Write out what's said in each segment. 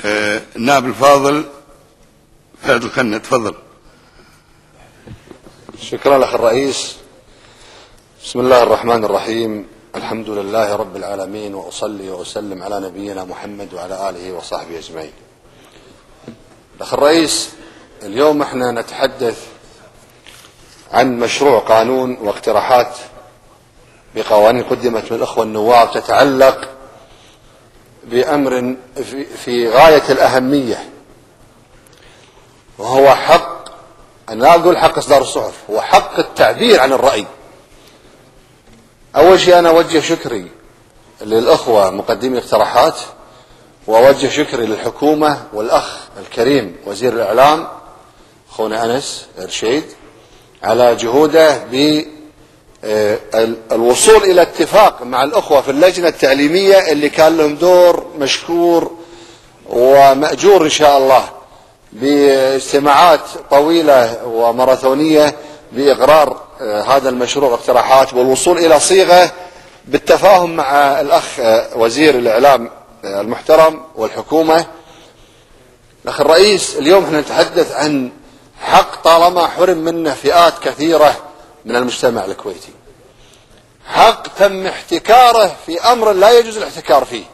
النائب الفاضل فهد الخنة، تفضل. شكرا لك الرئيس. بسم الله الرحمن الرحيم. الحمد لله رب العالمين، وأصلي وأسلم على نبينا محمد وعلى آله وصحبه أجمعين. الأخ الرئيس، اليوم احنا نتحدث عن مشروع قانون واقتراحات بقوانين قدمت من الأخوة النواب تتعلق بأمر في غاية الأهمية، وهو حق، أنا لا أقول حق إصدار الصحف، هو حق التعبير عن الرأي. أول شيء أنا أوجه شكري للأخوة مقدمي الاقتراحات، وأوجه شكري للحكومة والأخ الكريم وزير الإعلام أخونا أنس رشيد على جهوده بالوصول إلى اتفاق مع الأخوة في اللجنة التعليمية اللي كان لهم دور مشكور ومأجور إن شاء الله، باجتماعات طويلة وماراثونية بإقرار هذا المشروع واقتراحات، والوصول إلى صيغة بالتفاهم مع الأخ وزير الإعلام المحترم والحكومة. الأخ الرئيس، اليوم احنا نتحدث عن حق طالما حرم منه فئات كثيرة من المجتمع الكويتي، حق تم احتكاره في أمر لا يجوز الاحتكار فيه.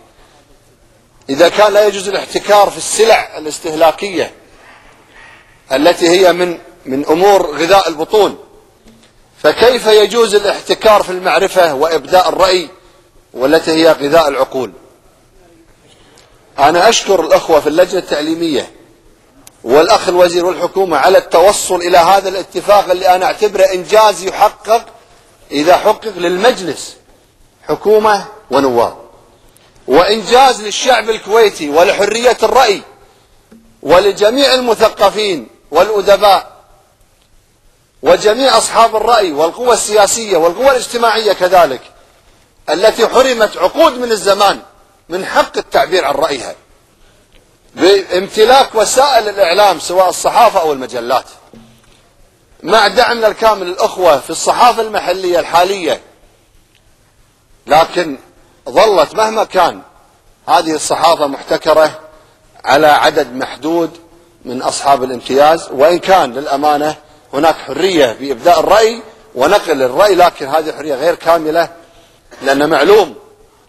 إذا كان لا يجوز الاحتكار في السلع الاستهلاكية التي هي من أمور غذاء البطون، فكيف يجوز الاحتكار في المعرفة وإبداء الرأي والتي هي غذاء العقول؟ أنا أشكر الأخوة في اللجنة التعليمية والأخ الوزير والحكومة على التوصل إلى هذا الاتفاق اللي أنا أعتبره إنجاز يحقق إذا حقق للمجلس حكومة ونواب، وإنجاز للشعب الكويتي ولحرية الرأي ولجميع المثقفين والأدباء وجميع أصحاب الرأي والقوى السياسية والقوى الاجتماعية كذلك، التي حرمت عقود من الزمان من حق التعبير عن رأيها بامتلاك وسائل الإعلام سواء الصحافة أو المجلات، مع دعمنا الكامل للأخوة في الصحافة المحلية الحالية. لكن ظلت مهما كان هذه الصحافة محتكرة على عدد محدود من أصحاب الامتياز، وإن كان للأمانة هناك حرية بإبداء الرأي ونقل الرأي، لكن هذه الحرية غير كاملة، لأن معلوم،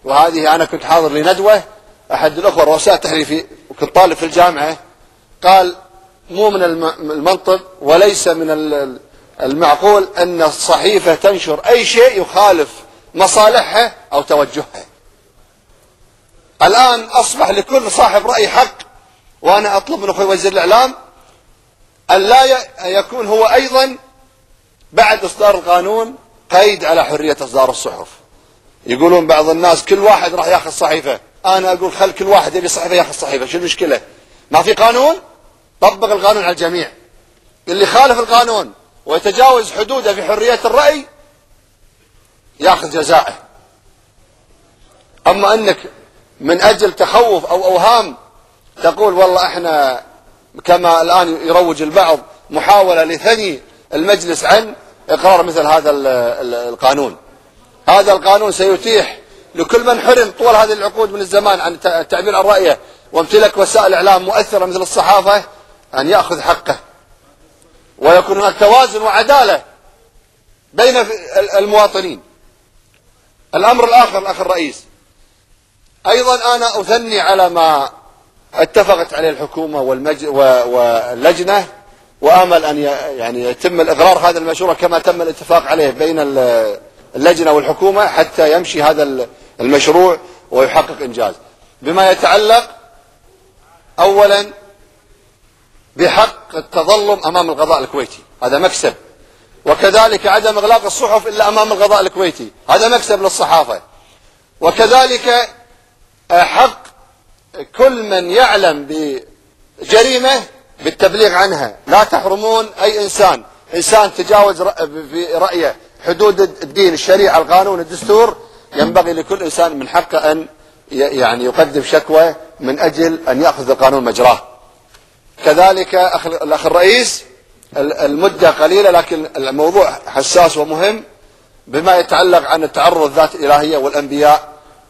وهذه أنا كنت حاضر لندوة أحد الأخوة رؤساء التحرير وكنت طالب في الجامعة، قال مو من المنطق وليس من المعقول أن الصحيفة تنشر أي شيء يخالف مصالحها أو توجهها. الآن أصبح لكل صاحب رأي حق، وأنا أطلب من أخوي وزير الإعلام أن لا يكون هو أيضا بعد إصدار القانون قيد على حرية إصدار الصحف. يقولون بعض الناس كل واحد راح ياخذ صحيفة، أنا أقول خل كل واحد يبي صحيفة ياخذ صحيفة، شو المشكلة؟ ما في قانون؟ طبق القانون على الجميع. اللي خالف القانون ويتجاوز حدوده في حرية الرأي ياخذ جزاءه. أما أنك من أجل تخوف أو أوهام تقول والله احنا كما الآن يروج البعض محاولة لثني المجلس عن إقرار مثل هذا القانون. هذا القانون سيتيح لكل من حرم طول هذه العقود من الزمان عن التعبير عن رأيه وامتلاك وسائل إعلام مؤثرة مثل الصحافة أن يأخذ حقه، ويكون هناك توازن وعدالة بين المواطنين. الأمر الآخر الأخ الرئيس، أيضا أنا أثني على ما اتفقت عليه الحكومة واللجنة، وآمل أن يعني يتم الإقرار هذا المشروع كما تم الاتفاق عليه بين اللجنة والحكومة حتى يمشي هذا المشروع ويحقق إنجاز، بما يتعلق أولا بحق التظلم أمام القضاء الكويتي، هذا مكسب، وكذلك عدم إغلاق الصحف إلا أمام القضاء الكويتي، هذا مكسب للصحافة، وكذلك حق كل من يعلم بجريمة بالتبليغ عنها. لا تحرمون أي إنسان تجاوز في رأيه حدود الدين، الشريعة، القانون، الدستور، ينبغي لكل إنسان من حقه أن يعني يقدم شكوى من أجل أن يأخذ القانون مجراه. كذلك الأخ الرئيس، المدة قليلة لكن الموضوع حساس ومهم، بما يتعلق عن التعرض الذات الإلهية والأنبياء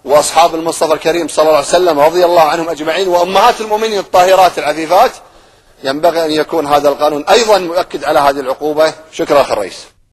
وأصحاب المصطفى الكريم صلى الله عليه وسلم رضي الله عنهم أجمعين وأمهات المؤمنين الطاهرات العفيفات، ينبغي أن يكون هذا القانون أيضا مؤكد على هذه العقوبة. شكرا أخي الرئيس.